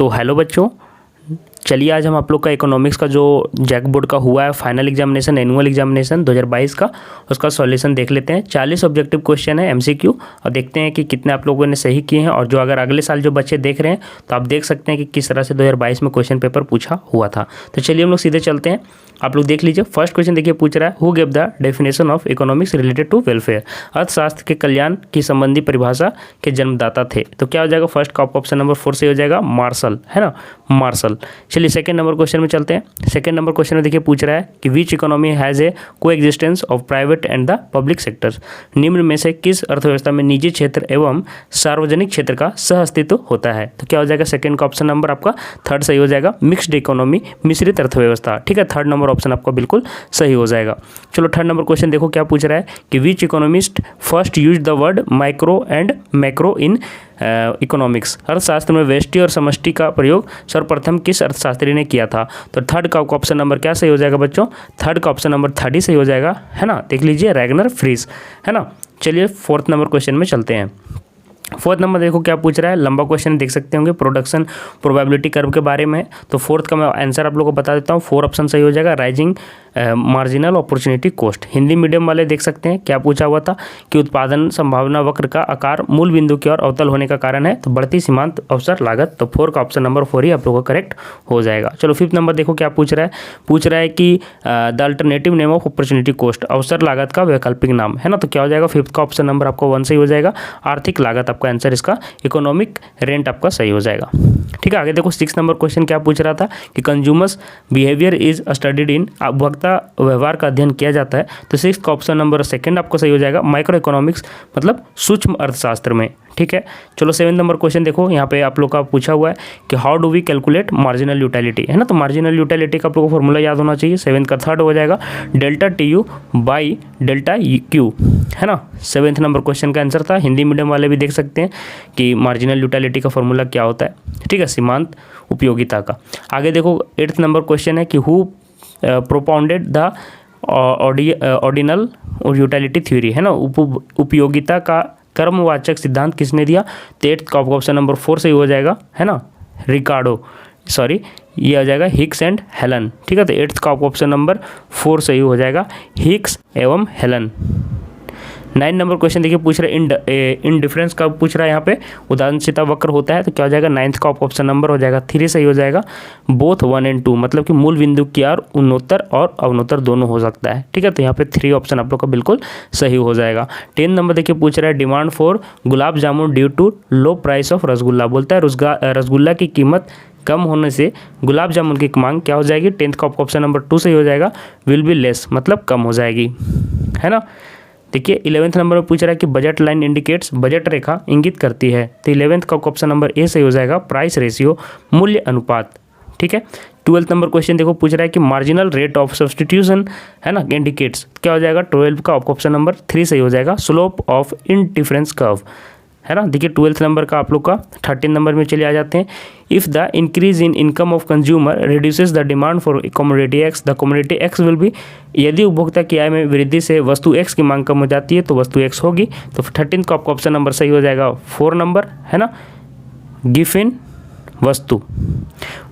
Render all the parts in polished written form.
तो हेलो बच्चों, चलिए आज हम आप लोग का इकोनॉमिक्स का जो जैक बोर्ड का हुआ है फाइनल एग्जामिनेशन एनुअल एग्जामिनेशन 2022 का उसका सॉल्यूशन देख लेते हैं। 40 ऑब्जेक्टिव क्वेश्चन है एमसीक्यू और देखते हैं कि कितने आप लोगों ने सही किए हैं। और जो अगर अगले साल जो बच्चे देख रहे हैं तो आप देख सकते हैं कि किस तरह से 2022 में क्वेश्चन पेपर पूछा हुआ था। तो चलिए हम लोग सीधे चलते हैं। आप लोग देख लीजिए, फर्स्ट क्वेश्चन देखिए पूछ रहा है who give the definition of economics related to welfare. अर्थशास्त्र के कल्याण की संबंधी परिभाषा के जन्मदाता थे। तो क्या हो जाएगा, फर्स्ट का ऑप्शन नंबर 4 से हो जाएगा मार्शल, है ना, मार्शल। चलिए सेकंड नंबर क्वेश्चन में चलते हैं। सेकंड नंबर क्वेश्चन में देखिए पूछ रहा है कि विच इकोनॉमी हैज़ ए को existence of private and the public sectors. निम्न में से किस अर्थव्यवस्था में निजी क्षेत्र एवं सार्वजनिक क्षेत्र का सह अस्तित्व होता है। तो क्या हो जाएगा, सेकंड का ऑप्शन नंबर आपका थर्ड सही हो जाएगा, मिक्स्ड इकोनॉमी, मिश्रित अर्थव्यवस्था। ठीक है, थर्ड नंबर ऑप्शन आपका बिल्कुल सही हो जाएगा। चलो थर्ड नंबर क्वेश्चन देखो क्या पूछ रहा है कि which economist first use the word micro and macro in economics. अर्थशास्त्र में व्यष्टि और समष्टि का प्रयोग सर्वप्रथम किस अर्थशास्त्री ने किया था। तो थर्ड का ऑप्शन नंबर क्या सही हो जाएगा बच्चों, थर्ड का ऑप्शन नंबर 30 सही हो जाएगा, है ना। देख लीजिए रैगनर फ्रीज, है ना। चलिए फोर्थ नंबर क्वेश्चन में चलते हैं। फोर्थ नंबर देखो क्या पूछ रहा है, लंबा क्वेश्चन देख सकते होंगे, प्रोडक्शन प्रोबेबिलिटी कर्व के बारे में। तो फोर्थ का मैं आंसर आप लोगों को बता देता हूँ, 4 ऑप्शन सही हो जाएगा, rising marginal opportunity cost. Hindi medium वाले देख सकते हैं क्या पूछा हुआ था कि उत्पादन संभावना वक्र का आकार मूल बिंदु की ओर अवतल होने का कारण है, तो बढ़ती सीमांत अवसर लागत। तो 4 का ऑप्शन नंबर 4 ही आप लोगों का करेक्ट हो जाएगा। चलो फिफ्थ नंबर देखो क्या पूछ रहा है कि the alternative name of opportunity cost, अवसर लागत का वैकल्पिक नाम, है ना। तो क्या हो जाएगा, फिफ्थ का ऑप्शन नंबर आपको 1 सही हो जाएगा, आर्थिक लागत आपका आंसर इसका, इकोनॉमिक रेंट आपका सही हो जाएगा। ठीक है, आगे देखो 6 नंबर क्वेश्चन क्या पूछ रहा था कि consumers behaviour is studied in, उपभोक्ता व्यवहार का अध्ययन किया जाता है। तो 6 का ऑप्शन नंबर सेकंड आपको सही हो जाएगा, माइक्रो इकोनॉमिक्स मतलब सूक्ष्म अर्थशास्त्र में। ठीक है, चलो 7 नंबर क्वेश्चन देखो, यहाँ पे आप लोग का पूछा हुआ है कि how do we calculate marginal utility, है ना। तो मार्जिनल यूटिलिटी का आप लोगों को फॉर्मूला याद होना चाहिए। 7 का थर्ड हो जाएगा delta TU by delta Q, है ना। 7th नंबर क्वेश्चन का आंसर था। हिंदी मीडियम वाले भी देख सकते हैं कि मार्जिनल यूटिलिटी का फॉर्मूला क्या होता है, ठीक है, सीमांत उपयोगिता का। आगे देखो 8th नंबर क्वेश्चन है कि who propounded the ordinal utility theory, है ना। उपयोगिता का कर्मवाचक सिद्धांत किसने दिया। तो 8th का ऑप्शन नंबर 4 सही हो जाएगा, है ना, ये आ जाएगा हिक्स एंड हेलन। ठीक है, तो 8th का ऑप्शन नंबर 4 सही हो जाएगा, हिक्स एवं हेलन। 9 नंबर क्वेश्चन देखिए पूछ रहा है इंडिफरेंस का पूछ रहा है, यहाँ पे उदासीनता वक्र होता है। तो क्या हो जाएगा, 9th का ऑप्शन नंबर हो जाएगा 3 सही हो जाएगा, बोथ 1 and 2, मतलब कि मूल बिंदु की ओर उन्नोत्तर और अवनोत्तर दोनों हो सकता है। ठीक है, तो यहाँ पे 3 ऑप्शन आप लोग का बिल्कुल सही हो जाएगा। 10 नंबर देखिए पूछ रहा है demand for gulab jamun due to low price of rasgulla, बोलता है रसगुल्ला की कीमत कम होने से गुलाब जामुन की मांग क्या हो जाएगी। 10th का ऑप्शन नंबर 2 सही हो जाएगा, विल बी लेस, मतलब कम हो जाएगी, है ना। देखिए 11th नंबर में पूछ रहा है कि बजट लाइन इंडिकेट्स, बजट रेखा इंगित करती है। तो 11th का ऑप्शन नंबर ए सही हो जाएगा, प्राइस रेशियो, मूल्य अनुपात। ठीक है, 12th नंबर क्वेश्चन देखो पूछ रहा है कि मार्जिनल रेट ऑफ सब्सटीट्यूशन, है ना, इंडिकेट्स, क्या हो जाएगा, 12 का ऑप्शन नंबर 3 सही हो जाएगा, स्लोप ऑफ इंडिफरेंस कर्व, है ना। देखिए 12th नंबर का आप लोग का 13 नंबर में चले आ जाते हैं। If the increase in income of consumer reduces the demand for commodity x, the commodity x will be, यदि उपभोक्ता की आय में वृद्धि से वस्तु एक्स की मांग कम हो जाती है तो वस्तु एक्स होगी। तो 13 का आपका ऑप्शन नंबर सही हो जाएगा 4 नंबर, है ना, गिफिन वस्तु।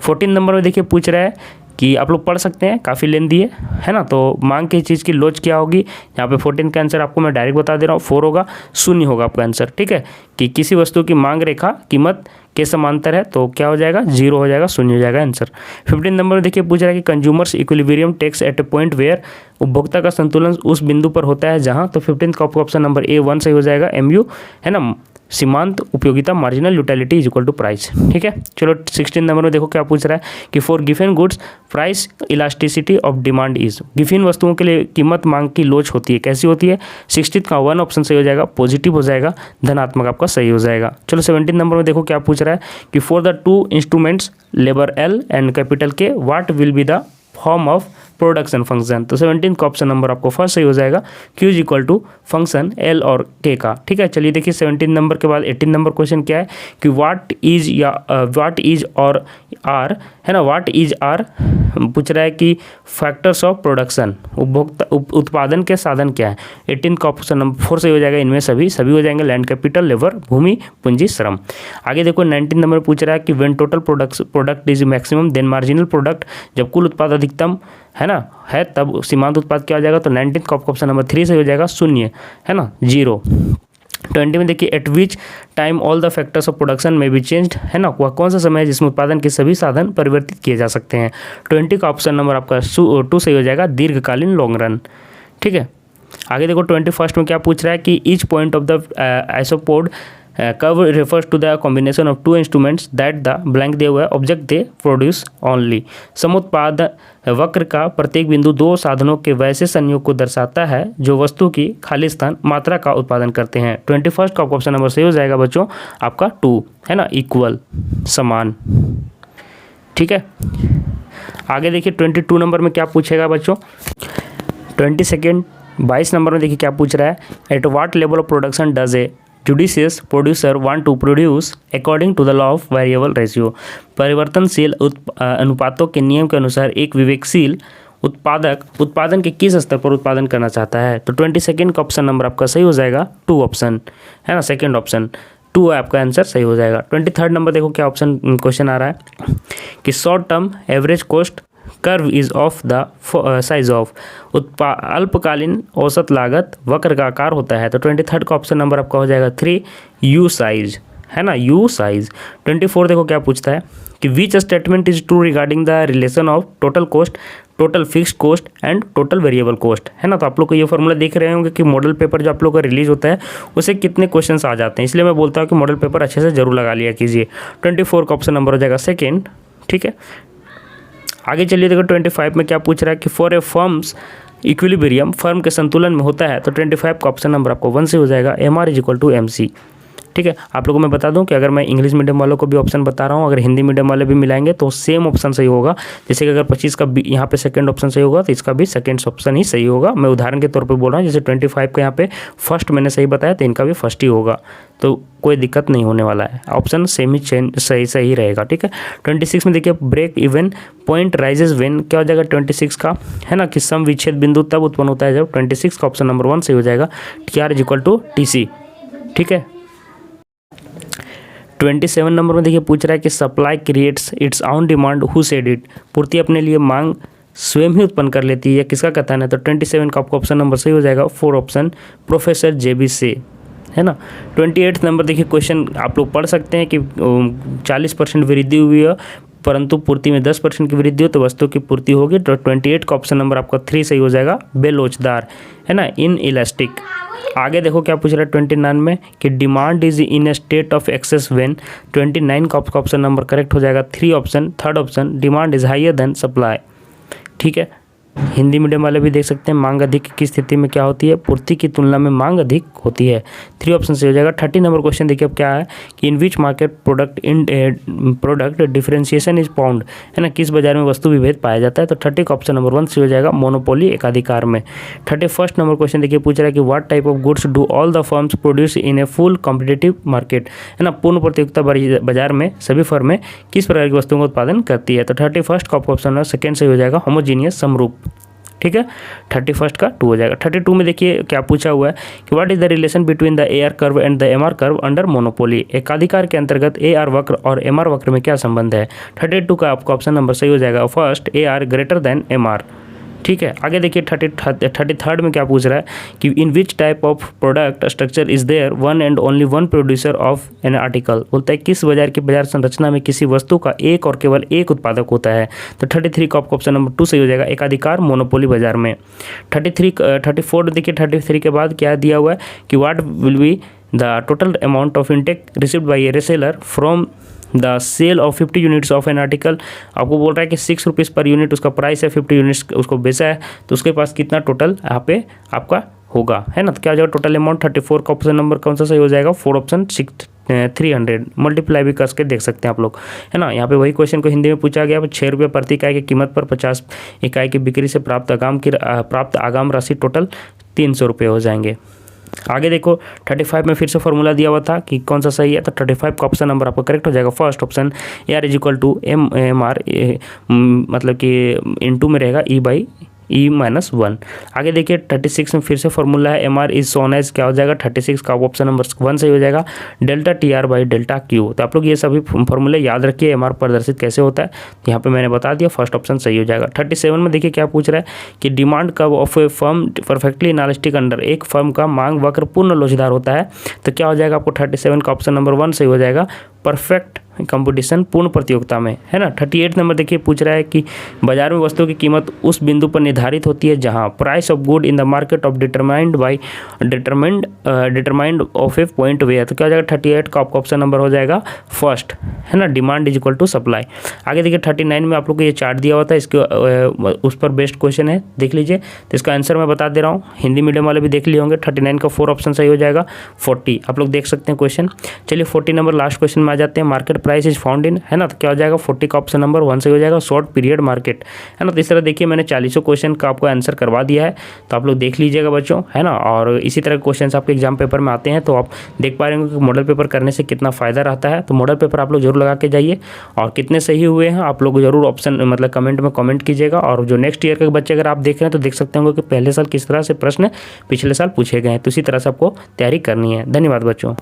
14 नंबर में देखिए पूछ रहा है कि आप लोग पढ़ सकते हैं, काफ़ी लेंदी है ना। तो मांग की चीज़ की लोच क्या होगी, यहाँ पे 14 का आंसर आपको मैं डायरेक्ट बता दे रहा हूँ, 4 होगा, शून्य होगा आपका आंसर। ठीक है, कि किसी वस्तु की मांग रेखा कीमत के समांतर है तो क्या हो जाएगा, 0 हो जाएगा, शून्य हो जाएगा आंसर। 15 नंबर देखिए पूछ रहा है कि consumers equilibrium takes at a point where, उपभोक्ता का संतुलन उस बिंदु पर होता है जहाँ। तो 15 का ऑप्शन नंबर ए 1 सही हो जाएगा, MU, है ना, सीमांत उपयोगिता, marginal utility is equal to price. ठीक है, चलो 16 नंबर में देखो क्या पूछ रहा है कि for Giffen goods price elasticity of demand is, Giffen वस्तुओं के लिए कीमत मांग की लोच होती है, कैसी होती है। 16 का 1 ऑप्शन सही हो जाएगा, पॉजिटिव हो जाएगा, धनात्मक आपका सही हो जाएगा। चलो 17 नंबर में देखो क्या पूछ रहा है कि for the 2 instruments labour L and capital K what will be the form of production function. तो 17 का ऑप्शन नंबर आपको फर्स्ट सही हो जाएगा, Q is equal to function L और K का। ठीक है, चलिए देखिए 17 नंबर के बाद 18 नंबर क्वेश्चन क्या है कि व्हाट इज और आर, है ना, व्हाट इज आर पूछ रहा है कि फैक्टर्स ऑफ प्रोडक्शन, उपभोक्ता उत्पादन के साधन क्या है। 18 का ऑप्शन नंबर 4 सही हो जाएगा, इनमें सभी हो जाएंगे, लैंड कैपिटल, लेबर, भूमि, पूंजी, श्रम। आगे देखो 19 नंबर पूछ रहा है कि when total product is maximum then marginal product, जब कुल उत्पाद अधिकतम है ना है तब सीमांत उत्पाद क्या हो जाएगा। तो 19 का ऑप्शन नंबर 3 सही हो जाएगा, शून्य, है ना, 0। 20 में देखिए eight which time all the factors of production में बी चेंज्ड, है ना, वह कौन सा समय है जिसमें उत्पादन के सभी साधन परिवर्तित किए जा सकते हैं। 20 का ऑप्शन नंबर आपका 2 सही हो जाएगा, दीर्घकालीन, लॉन्ग रन। ठीक है, आगे देखो 21 में क्या पूछ रहा है कि each point of the isopod curve refers to the combination of two instruments that the blank दिए हुए ऑब्जेक्ट दे प्रोड्यूस ओनली। समुत्पाद वक्र का प्रत्येक बिंदु दो साधनों के वैसे संयोग को दर्शाता है जो वस्तु की खाली स्थान मात्रा का उत्पादन करते हैं। 21 का ऑप्शन नंबर सही हो जाएगा बच्चों आपका 2, है ना, इक्वल, समान। ठीक है, आगे देखिए 22 नंबर में क्या पूछेगा बच्चों। 22 नंबर में देखिए क्या पूछ रहा है, at what level of production does a judicious producer want to produce according to the law of variable ratio. परिवर्तनशील अनुपातों के नियम के अनुसार एक विवेकशील उत्पादक उत्पादन के किस स्तर पर उत्पादन करना चाहता है। तो 22 का ऑप्शन नंबर आपका सही हो जाएगा 2 ऑप्शन, है ना, सेकेंड ऑप्शन 2 है आपका आंसर, सही हो जाएगा। 23 नंबर देखो क्या ऑप्शन क्वेश्चन आ रहा है कि short term average cost curve is of the size of, अल्पकालीन औसत लागत वक्र का आकार होता है। तो 23 का ऑप्शन नंबर आपका हो जाएगा 3, यू साइज, है ना, यू साइज। 24 देखो क्या पूछता है कि which statement is true regarding the relation of total cost, total fixed cost and total variable cost, है ना। तो आप लोग को ये फॉर्मूला देख रहे होंगे कि मॉडल पेपर जो आप लोग का रिलीज होता है उसे कितने क्वेश्चंस आ जाते हैं, इसलिए मैं बोलता हूँ कि मॉडल पेपर अच्छे से जरूर लगा लिया कीजिए। 24 का ऑप्शन नंबर हो जाएगा सेकेंड। ठीक है, आगे चलिए देखो 25 में क्या पूछ रहा है कि for a firms equilibrium, firm के संतुलन में होता है। तो 25 का ऑप्शन नंबर आपको 1 से हो जाएगा, MR is equal to MC। ठीक है, आप लोगों को मैं बता दूं कि अगर मैं इंग्लिश मीडियम वालों को भी ऑप्शन बता रहा हूं, अगर हिंदी मीडियम वाले भी मिलाएंगे तो सेम ऑप्शन सही होगा। जैसे कि अगर 25 का यहाँ पे सेकंड ऑप्शन सही होगा तो इसका भी सेकंड ऑप्शन ही सही होगा। मैं उदाहरण के तौर पे बोल रहा हूँ, जैसे 25 का यहाँ पे फर्स्ट मैंने सही बताया तो इनका भी फर्स्ट ही होगा, तो कोई दिक्कत नहीं होने वाला है, ऑप्शन सेम ही सही रहेगा। ठीक है, 26 में देखिए break even point rises when, क्या हो जाएगा 26 का, है ना, कि सम विच्छेद बिंदु तब उत्पन्न होता है जब 26 का ऑप्शन नंबर 1 सही हो जाएगा, TR is equal to TC। ठीक है, 27 नंबर में देखिए पूछ रहा है कि supply creates it's on demand, who said it, पूर्ति अपने लिए मांग स्वयं ही उत्पन्न कर लेती है, किसका कथन है। तो 27 का आपको ऑप्शन नंबर सही हो जाएगा 4 ऑप्शन, प्रोफेसर JB से, है ना। 28 नंबर देखिए क्वेश्चन आप लोग पढ़ सकते हैं कि 40% वृद्धि हुई है परंतु पूर्ति में 10% की वृद्धि हो तो वस्तु की पूर्ति होगी। तो 28 का ऑप्शन नंबर आपका 3 सही हो जाएगा, बेलोचदार, है ना, इन इलास्टिक। आगे देखो क्या पूछ रहा है 29 में कि demand is in a state of excess when. 29 का ऑप्शन नंबर करेक्ट हो जाएगा 3 option, third option, demand is higher than supply. ठीक है, हिंदी मीडियम वाले भी देख सकते हैं, मांग अधिक की स्थिति में क्या होती है, पूर्ति की तुलना में मांग अधिक होती है, 3 ऑप्शन से हो जाएगा। 30 नंबर क्वेश्चन देखिए अब क्या है कि in which market product differentiation is found, है ना, किस बाजार में वस्तु विभेद पाया जाता है। तो 30 का ऑप्शन नंबर 1 से हो जाएगा, मोनोपोली, एकाधिकार में। 31 नंबर क्वेश्चन देखिए पूछ रहा है कि what type of goods do all the firms produce in a full competitive market, है ना, पूर्ण प्रतियोगिता बाजार में सभी फर्में किस प्रकार की वस्तुओं का उत्पादन करती है। तो 31 का ऑप्शन नंबर सेकेंड से हो जाएगा, होमोजीनियस, समरूप। ठीक है, 31 का 2 हो जाएगा। 32 में देखिए क्या पूछा हुआ है कि what is the relation between the AR curve and the MR curve under monopoly, एकाधिकार के अंतर्गत AR वक्र और MR वक्र में क्या संबंध है। 32 का आपका ऑप्शन नंबर सही हो जाएगा, first, AR greater than MR। ठीक है, आगे देखिए 33 में क्या पूछ रहा है कि in which type of product structure is there one and only one producer of an article, बोलता है किस बाजार की बाजार संरचना में किसी वस्तु का एक और केवल एक उत्पादक होता है। तो 33 का ऑप्शन नंबर 2 सही हो जाएगा, एकाधिकार, मोनोपोली बाजार में। 34 देखिए 33 के बाद क्या दिया हुआ है कि what will be the total amount of intake received by a reseller from the sale of 50 units of an article. आपको बोल रहा है कि 6 रुपीज़ पर यूनिट उसका प्राइस है, 50 यूनिट्स उसको बेचा है तो उसके पास कितना टोटल यहाँ पे आपका होगा, है ना। तो क्या हो जाएगा टोटल अमाउंट। 34 का ऑप्शन नंबर कौन सा सही हो जाएगा, 4 ऑप्शन, 300 मल्टीप्लाई भी करके देख सकते हैं आप लोग, है ना। यहाँ पे वही क्वेश्चन को हिंदी में पूछा गया, 6 रुपये प्रति इकाई की कीमत पर 50 इकाई की बिक्री से प्राप्त आगाम राशि टोटल 300 रुपये हो जाएंगे। आगे देखो 35 में फिर से फॉर्मूला दिया हुआ था कि कौन सा सही है, तो 35 का ऑप्शन नंबर आपका करेक्ट हो जाएगा। First option AR is equal to MR, मतलब कि इनटू में रहेगा E/1। आगे देखिए 36 में फिर से फॉर्मूला है MR इज सोन एज, क्या हो जाएगा 36 का ऑप्शन नंबर 1 सही हो जाएगा। Delta TR by delta Q, तो आप लोग ये सभी फॉर्मूले याद रखिए MR प्रदर्शित कैसे होता है, यहाँ पे मैंने बता दिया, फर्स्ट ऑप्शन सही हो जाएगा। 37 में देखिए क्या पूछ रहा है कि demand curve of A firm perfectly elastic under, एक फर्म का मांग वक्र पूर्ण लोचदार होता है, तो क्या हो जाएगा आपको 37 का ऑप्शन नंबर 1 सही हो जाएगा। परफेक्ट कंपटीशन पूर्ण प्रतियोगिता में, है ना। 38 नंबर देखिए पूछ रहा है कि बाजार में वस्तुओं की कीमत उस बिंदु पर निर्धारित होती है जहां price of good in the market of determined of a point where, तो क्या हो जाएगा 38 का आपका ऑप्शन नंबर हो जाएगा फर्स्ट, है ना। Demand is equal to supply. आगे देखिए 39 में आप लोग को ये चार्ट दिया हुआ था, इसके उस पर बेस्ड क्वेश्चन है, देख लीजिए। तो इसका आंसर मैं बता दे रहा हूँ, हिंदी मीडियम वाले भी देख लिए होंगे। 39 का 4 ऑप्शन सही हो जाएगा। 40 आप लोग देख सकते हैं क्वेश्चन। चलिए 40 नंबर लास्ट क्वेश्चन में आ जाते हैं। Market price is found in, है ना, तो क्या हो जाएगा 40 का ऑप्शन नंबर 1 सही हो जाएगा। शॉर्ट पीरियड मार्केट, है ना। तो इस तरह देखिए मैंने 40 क्वेश्चन का आपको आंसर करवा दिया है, तो आप लोग देख लीजिएगा बच्चों, है ना। और इसी तरह क्वेश्चन आपके एग्जाम पेपर में आते हैं, तो आप देख पा रहे होंगे कि मॉडल पेपर करने से कितना फ़ायदा रहता है। तो मॉडल पेपर आप लोग जरूर लगा के जाइए, और कितने सही हुए हैं आप लोग जरूर ऑप्शन मतलब कमेंट में कमेंट कीजिएगा। और जो नेक्स्ट ईयर के बच्चे अगर आप देख रहे हैं तो देख सकते होंगे कि पहले साल किस तरह से प्रश्न पिछले साल पूछे गए हैं, तो इसी तरह से आपको तैयारी करनी है। धन्यवाद बच्चों।